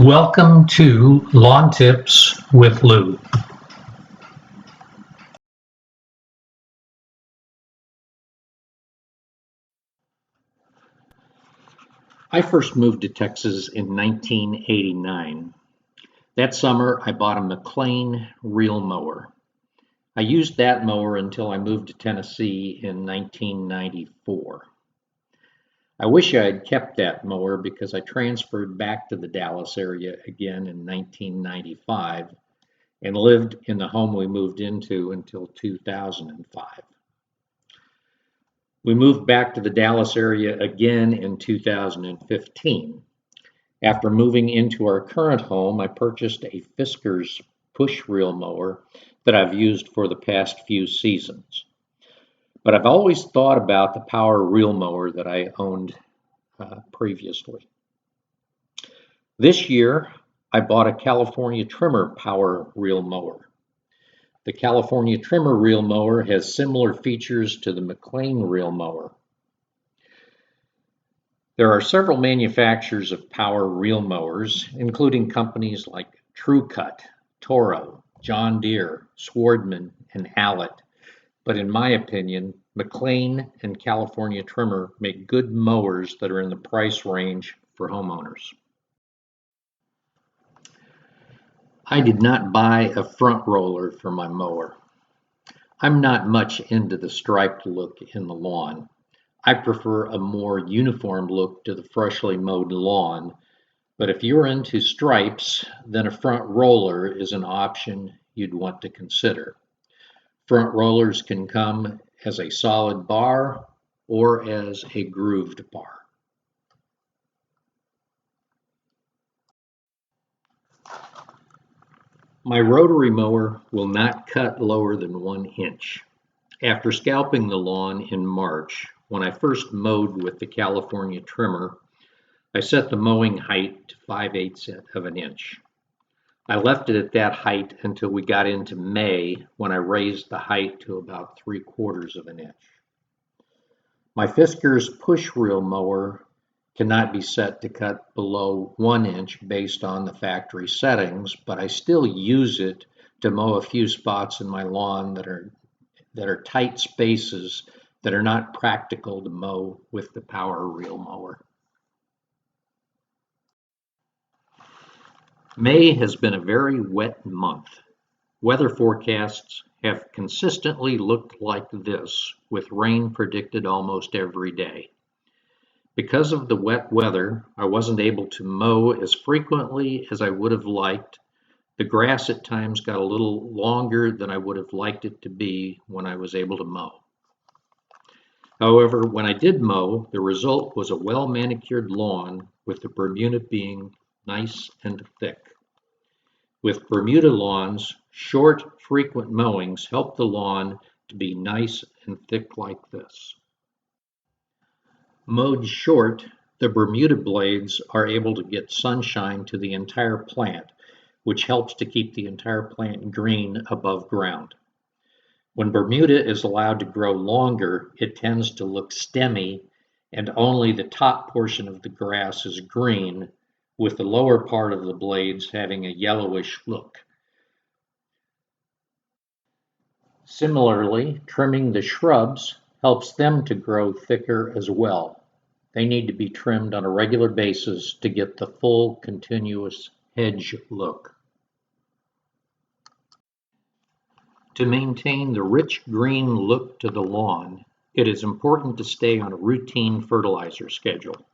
Welcome to Lawn Tips with Lou. I first moved to Texas in 1989. That summer, I bought a McLean reel mower. I used that mower until I moved to Tennessee in 1994. I wish I had kept that mower because I transferred back to the Dallas area again in 1995 and lived in the home we moved into until 2005. We moved back to the Dallas area again in 2015. After moving into our current home, I purchased a Fisker's push reel mower that I've used for the past few seasons. But I've always thought about the power reel mower that I owned previously. This year, I bought a California trimmer power reel mower. The California trimmer reel mower has similar features to the McLean reel mower. There are several manufacturers of power reel mowers, including companies like TrueCut, Toro, John Deere, Swardman, and Allett. But in my opinion, McLean and California Trimmer make good mowers that are in the price range for homeowners. I did not buy a front roller for my mower. I'm not much into the striped look in the lawn. I prefer a more uniform look to the freshly mowed lawn, but if you're into stripes, then a front roller is an option you'd want to consider. Front rollers can come as a solid bar or as a grooved bar. My rotary mower will not cut lower than 1 inch. After scalping the lawn in March, when I first mowed with the California trimmer, I set the mowing height to 5/8 of an inch. I left it at that height until we got into May, when I raised the height to about 3/4 of an inch. My Fisker's push reel mower cannot be set to cut below 1 inch based on the factory settings, but I still use it to mow a few spots in my lawn that are tight spaces that are not practical to mow with the power reel mower. May has been a very wet month. Weather forecasts have consistently looked like this, with rain predicted almost every day. Because of the wet weather, I wasn't able to mow as frequently as I would have liked. The grass at times got a little longer than I would have liked it to be when I was able to mow. However, when I did mow, the result was a well-manicured lawn with the Bermuda being nice and thick. With Bermuda lawns, short, frequent mowings help the lawn to be nice and thick like this. Mowed short, the Bermuda blades are able to get sunshine to the entire plant, which helps to keep the entire plant green above ground. When Bermuda is allowed to grow longer, it tends to look stemmy, and only the top portion of the grass is green, with the lower part of the blades having a yellowish look. Similarly, trimming the shrubs helps them to grow thicker as well. They need to be trimmed on a regular basis to get the full continuous hedge look. To maintain the rich green look to the lawn, it is important to stay on a routine fertilizer schedule.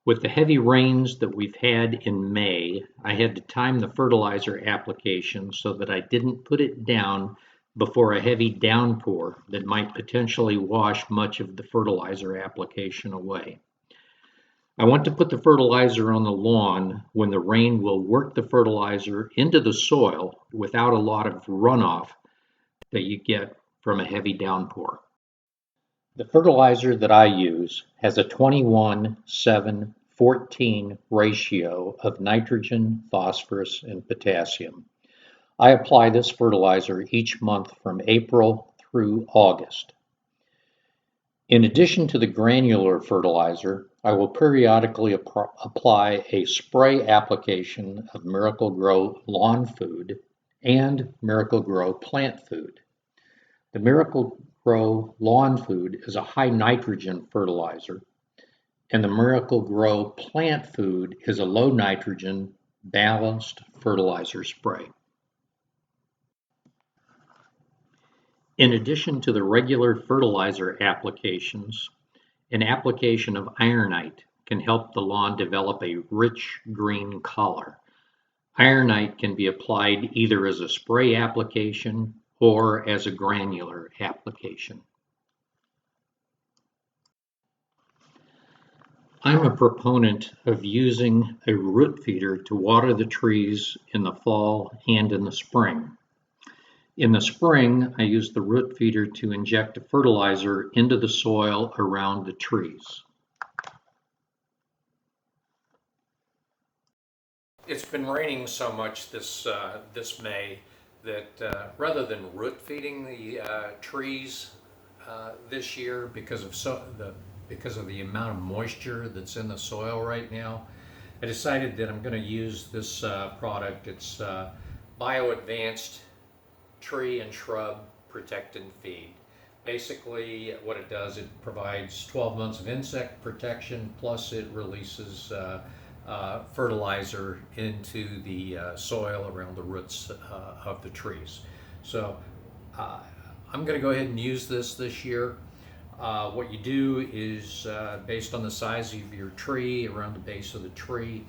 With the heavy rains that we've had in May, I had to time the fertilizer application so that I didn't put it down before a heavy downpour that might potentially wash much of the fertilizer application away. I want to put the fertilizer on the lawn when the rain will work the fertilizer into the soil without a lot of runoff that you get from a heavy downpour. The fertilizer that I use has a 21-7-14 ratio of nitrogen, phosphorus, and potassium. I apply this fertilizer each month from April through August. In addition to the granular fertilizer, I will periodically apply a spray application of Miracle-Gro lawn food and Miracle-Gro plant food. The Miracle-Gro lawn food is a high nitrogen fertilizer, and the Miracle-Gro plant food is a low nitrogen, balanced fertilizer spray. In addition to the regular fertilizer applications, an application of ironite can help the lawn develop a rich green color. Ironite can be applied either as a spray application or as a granular application. I'm a proponent of using a root feeder to water the trees in the fall and in the spring. In the spring, I use the root feeder to inject a fertilizer into the soil around the trees. It's been raining so much this May that rather than root feeding the trees this year because of the amount of moisture that's in the soil right now, I decided that I'm going to use this product. It's Bio Advanced Tree and Shrub Protect and Feed. Basically, what it does, it provides 12 months of insect protection, plus it releases fertilizer into the soil around the roots of the trees. So I'm going to go ahead and use this year. What you do is based on the size of your tree, around the base of the tree,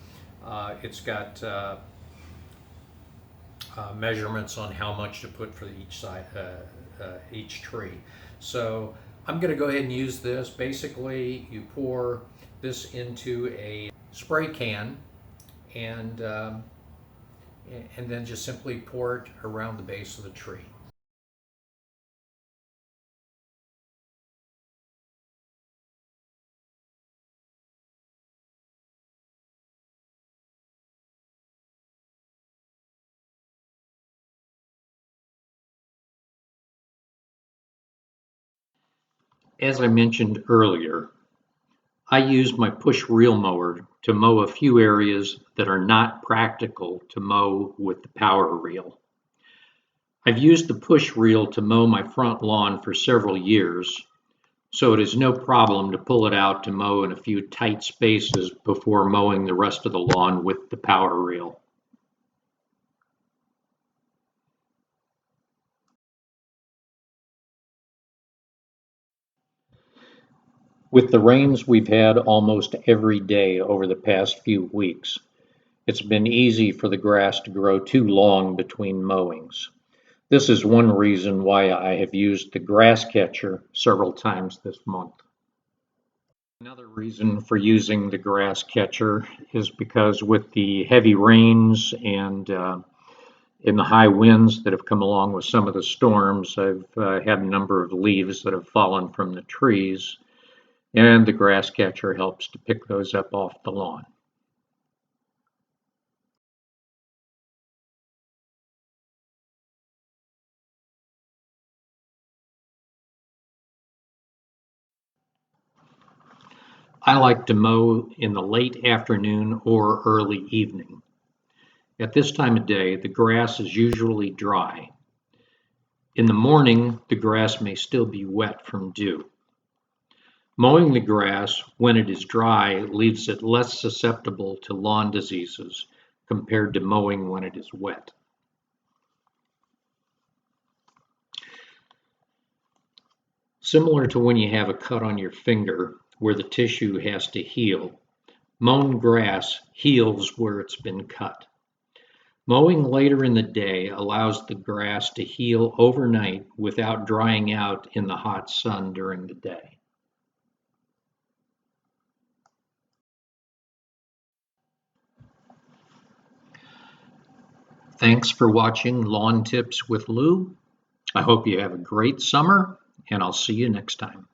it's got measurements on how much to put for each tree. So I'm going to go ahead and use this. Basically, you pour this into a spray can and then just simply pour it around the base of the tree. As I mentioned earlier, I use my push reel mower to mow a few areas that are not practical to mow with the power reel. I've used the push reel to mow my front lawn for several years, so it is no problem to pull it out to mow in a few tight spaces before mowing the rest of the lawn with the power reel. With the rains we've had almost every day over the past few weeks, it's been easy for the grass to grow too long between mowings. This is one reason why I have used the grass catcher several times this month. Another reason for using the grass catcher is because with the heavy rains and in the high winds that have come along with some of the storms, I've had a number of leaves that have fallen from the trees, and the grass catcher helps to pick those up off the lawn. I like to mow in the late afternoon or early evening. At this time of day, the grass is usually dry. In the morning, the grass may still be wet from dew. Mowing the grass when it is dry leaves it less susceptible to lawn diseases compared to mowing when it is wet. Similar to when you have a cut on your finger where the tissue has to heal, mown grass heals where it's been cut. Mowing later in the day allows the grass to heal overnight without drying out in the hot sun during the day. Thanks for watching Lawn Tips with Lou. I hope you have a great summer, and I'll see you next time.